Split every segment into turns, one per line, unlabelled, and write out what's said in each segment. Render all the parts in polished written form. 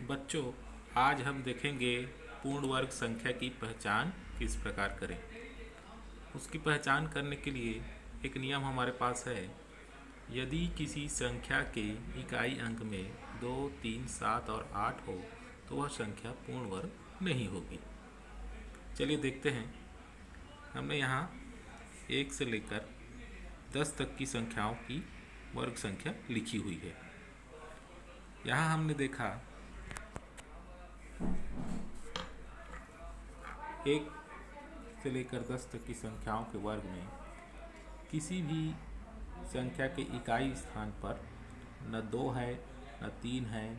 बच्चों, आज हम देखेंगे पूर्ण वर्ग संख्या की पहचान किस प्रकार करें। उसकी पहचान करने के लिए एक नियम हमारे पास है। यदि किसी संख्या के इकाई अंक में 2, 3, 7 और 8 हो तो वह संख्या पूर्ण वर्ग नहीं होगी। चलिए देखते हैं। हमने यहाँ 1 से लेकर 10 तक की संख्याओं की वर्ग संख्या लिखी हुई है। यहाँ हमने देखा 1 से लेकर 10 तक की संख्याओं के वर्ग में किसी भी संख्या के इकाई स्थान पर न 2 है, न 3 है,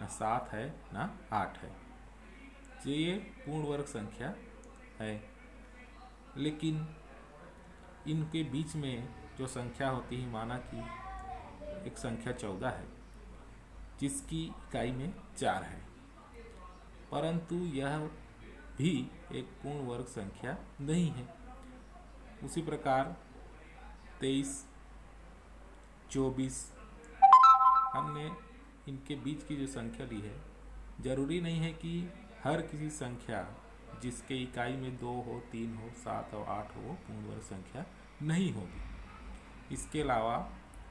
न 7 है, न 8 है। तो ये पूर्ण वर्ग संख्या है। लेकिन इनके बीच में जो संख्या होती है, माना कि एक संख्या 14 है जिसकी इकाई में 4 है, परंतु यह भी एक पूर्ण वर्ग संख्या नहीं है। उसी प्रकार 23, 24 हमने इनके बीच की जो संख्या ली है, जरूरी नहीं है कि हर किसी संख्या जिसके इकाई में 2 हो, 3 हो, 7 और 8 हो पूर्ण वर्ग संख्या नहीं होगी। इसके अलावा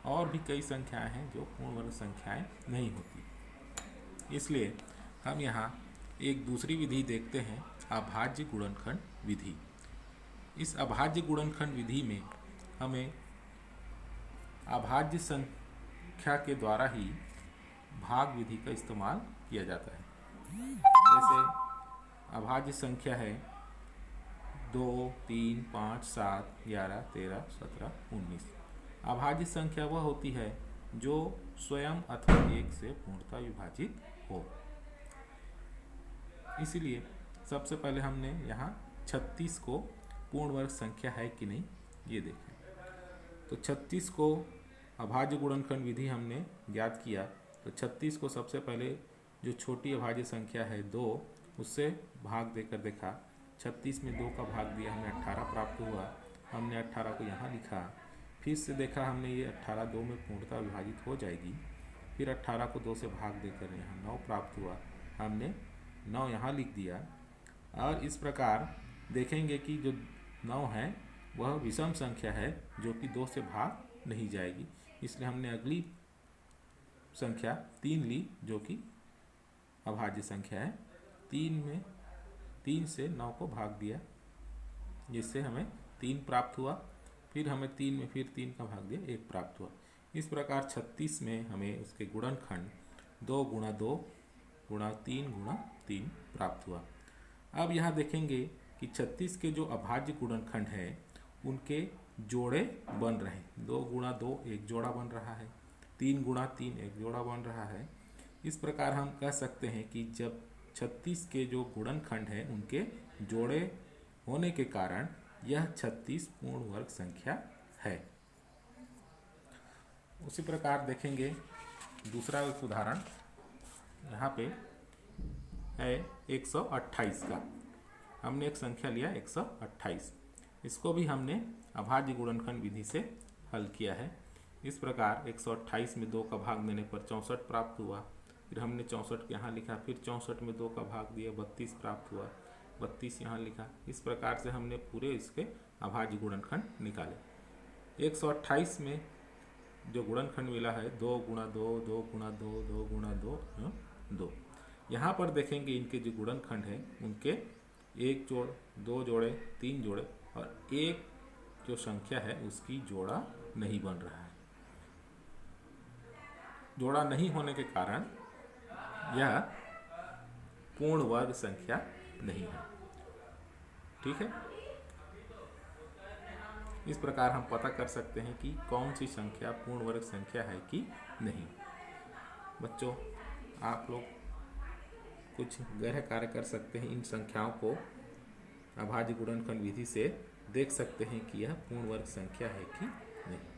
और भी कई संख्याएं हैं जो पूर्ण वर्ग संख्याएं नहीं होती। इसलिए हम यहाँ एक दूसरी विधि देखते हैं, अभाज्य गुणनखंड विधि। इस अभाज्य गुणनखंड विधि में हमें अभाज्य संख्या के द्वारा ही भाग विधि का इस्तेमाल किया जाता है। जैसे अभाज्य संख्या है 2, 3, 5, 7, 11, 13, 17, 19। अभाज्य संख्या वह होती है जो स्वयं अथवा 1 से पूर्णतः विभाजित हो। इसलिए सबसे पहले हमने यहाँ 36 को पूर्ण वर्ग संख्या है कि नहीं ये देखें। तो 36 को अभाज्य गुणनखंड विधि हमने ज्ञात किया। तो 36 को सबसे पहले जो छोटी अभाज्य संख्या है 2, उससे भाग देकर देखा। 36 में 2 का भाग दिया, हमें 18 प्राप्त हुआ। हमने 18 को यहाँ लिखा। फिर से देखा हमने ये 18 2 में पूर्णतः विभाजित हो जाएगी। फिर 18 को 2 से भाग देकर यहाँ 9 प्राप्त हुआ। हमने 9 यहाँ लिख दिया। और इस प्रकार देखेंगे कि जो 9 है वह विषम संख्या है जो कि 2 से भाग नहीं जाएगी। इसलिए हमने अगली संख्या 3 ली जो कि अभाज्य संख्या है। 3 से 9 को भाग दिया जिससे हमें 3 प्राप्त हुआ। फिर हमें 3 में फिर 3 का भाग दिया, 1 प्राप्त हुआ। इस प्रकार 36 में हमें उसके गुणनखंड 2 गुणा 2 गुणा 3 गुणा 3 प्राप्त हुआ। अब यहाँ देखेंगे कि 36 के जो अभाज्य गुणनखंड है उनके जोड़े बन रहे हैं। 2 गुणा 2 एक जोड़ा बन रहा है, 3 गुणा 3 एक जोड़ा बन रहा है। इस प्रकार हम कह सकते हैं कि जब 36 के जो गुणनखंड है उनके जोड़े होने के कारण यह 36 पूर्ण वर्ग संख्या है। उसी प्रकार देखेंगे दूसरा एक उदाहरण यहाँ पे है 128 का। हमने एक संख्या लिया 128। इसको भी हमने अभाज्य गुणनखंड विधि से हल किया है। इस प्रकार 128 में 2 का भाग देने पर 64 प्राप्त हुआ। फिर हमने 64 यहाँ लिखा। फिर 64 में 2 का भाग दिया, 32 प्राप्त हुआ। 32 यहाँ लिखा। इस प्रकार से हमने पूरे इसके अभाज्य गुणनखंड निकाले। 128 में जो गुणनखंड मिला है 2 गुणा 2 2 गुणा 2 2 गुणा 2 2। यहाँ पर देखेंगे इनके जो गुणनखंड है उनके 1 जोड़, 2 जोड़े, 3 जोड़े और एक जो संख्या है उसकी जोड़ा नहीं बन रहा है। जोड़ा नहीं होने के कारण यह पूर्ण वर्ग संख्या नहीं है। ठीक है। इस प्रकार हम पता कर सकते हैं कि कौन सी संख्या पूर्ण वर्ग संख्या है कि नहीं। बच्चों, आप लोग कुछ गृह कार्य कर सकते हैं। इन संख्याओं को अभाज्य गुणनखंड विधि से देख सकते हैं कि यह पूर्ण वर्ग संख्या है कि नहीं।